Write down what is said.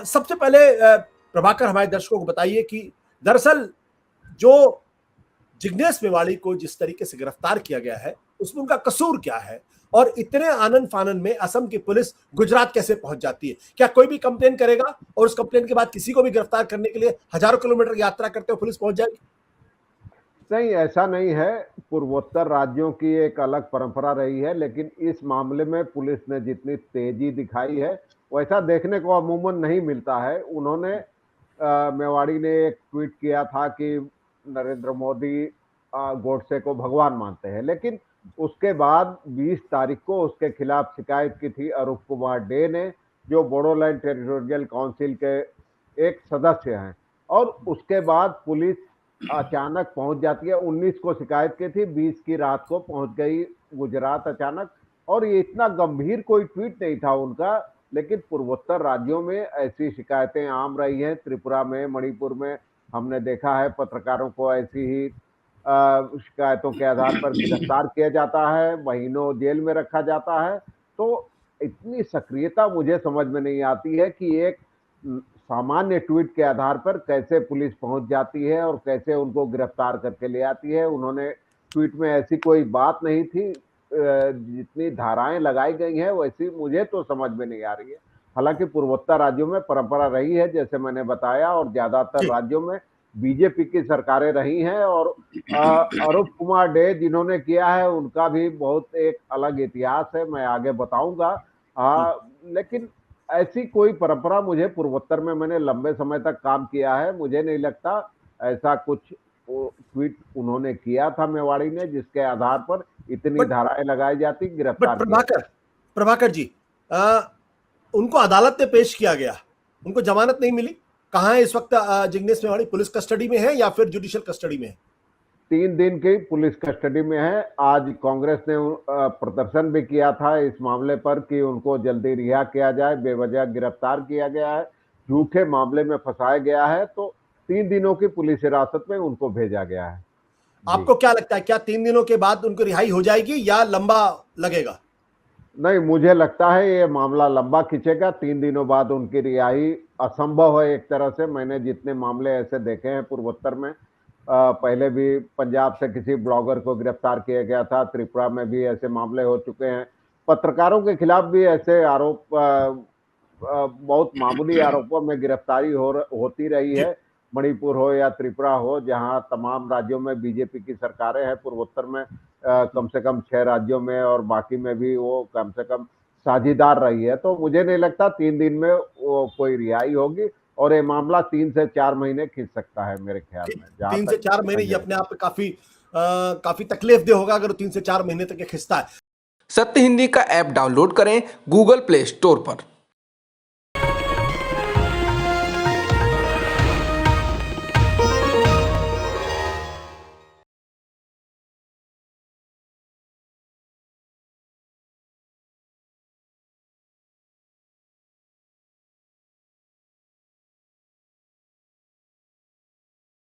सबसे पहले प्रभाकर हमारे दर्शकों को बताइए कि दरअसल जो जिग्नेश मेवाड़ी को जिस तरीके से गिरफ्तार किया गया है उसमें उनका कसूर क्या है और इतने आनन फानन में असम की पुलिस गुजरात कैसे पहुंच जाती है? क्या कोई भी कंप्लेन करेगा और उस कंप्लेन के बाद किसी को भी गिरफ्तार करने के लिए हजारों किलोमीटर यात्रा करते हुए पुलिस पहुंच जाएगी? नहीं, ऐसा नहीं है। पूर्वोत्तर राज्यों की एक अलग परंपरा रही है, लेकिन इस मामले में पुलिस ने जितनी तेजी दिखाई है वैसा देखने को अमूमन नहीं मिलता है। उन्होंने मेवाड़ी ने एक ट्वीट किया था कि नरेंद्र मोदी गोडसे को भगवान मानते हैं, लेकिन उसके बाद 20 तारीख को उसके खिलाफ शिकायत की थी अरूप कुमार डे ने, जो बोडोलैंड टेरिटोरियल काउंसिल के एक सदस्य हैं। और उसके बाद पुलिस अचानक पहुंच जाती है। 19 को शिकायत की थी, 20 की रात को पहुंच गई गुजरात अचानक। और ये इतना गंभीर कोई ट्वीट नहीं था उनका, लेकिन पूर्वोत्तर राज्यों में ऐसी शिकायतें आम रही हैं। त्रिपुरा में, मणिपुर में हमने देखा है पत्रकारों को ऐसी ही शिकायतों के आधार पर गिरफ्तार किया जाता है, महीनों जेल में रखा जाता है। तो इतनी सक्रियता मुझे समझ में नहीं आती है कि एक सामान्य ट्वीट के आधार पर कैसे पुलिस पहुंच जाती है और कैसे उनको गिरफ्तार करके ले आती है। उन्होंने ट्वीट में ऐसी कोई बात नहीं थी, जितनी धाराएं लगाई गई हैं वैसी मुझे तो समझ में नहीं आ रही है। हालांकि पूर्वोत्तर राज्यों में परंपरा रही है, जैसे मैंने बताया, और ज्यादातर राज्यों में बीजेपी की सरकारें रही हैं। और अरूप कुमार डे जिन्होंने किया है उनका भी बहुत एक अलग इतिहास है, मैं आगे बताऊंगा। लेकिन ऐसी कोई परंपरा मुझे पूर्वोत्तर में, मैंने लंबे समय तक काम किया है, मुझे नहीं लगता ऐसा कुछ ट्वीट उन्होंने किया था मेवाड़ी ने जिसके आधार पर इतनी धाराएं लगाई जाती, गिरफ्तार प्रभाकर जी, उनको अदालत में पेश किया गया, उनको जमानत नहीं मिली। कहाँ है इस वक्त जिग्नेश मेवाड़ी? पुलिस कस्टडी में है या फिर जुडिशियल कस्टडी में है? 3 दिन की पुलिस कस्टडी में है। आज कांग्रेस ने प्रदर्शन भी किया था इस मामले पर कि उनको जल्दी रिहा किया जाए, बेवजह गिरफ्तार किया गया है, झूठे मामले में फंसाया गया है। तो 3 दिनों की पुलिस हिरासत में उनको भेजा गया है। आपको क्या लगता है, क्या 3 दिनों के बाद उनको रिहाई हो जाएगी या लंबा लगेगा? नहीं, मुझे लगता है ये मामला लंबा खींचेगा। 3 दिनों बाद उनकी रिहाई असंभव है एक तरह से। मैंने जितने मामले ऐसे देखे हैं पूर्वोत्तर में, पहले भी पंजाब से किसी ब्लॉगर को गिरफ्तार किया गया था, त्रिपुरा में भी ऐसे मामले हो चुके हैं। पत्रकारों के खिलाफ भी ऐसे आरोप, बहुत मामूली आरोपों में गिरफ्तारी होती रही है, मणिपुर हो या त्रिपुरा हो, जहां तमाम राज्यों में बीजेपी की सरकारें हैं। पूर्वोत्तर में कम से कम 6 राज्यों में और बाकी में भी वो कम से कम साझीदार रही है। तो मुझे नहीं लगता 3 दिन में वो कोई रिहाई होगी, और ये मामला 3 से 4 महीने खींच सकता है मेरे ख्याल में। 3 से 4 महीने ये अपने आप में काफी तकलीफदेह होगा अगर 3 से 4 महीने तक ये खिंचता है। सत्य हिंदी का ऐप डाउनलोड करें गूगल प्ले स्टोर पर।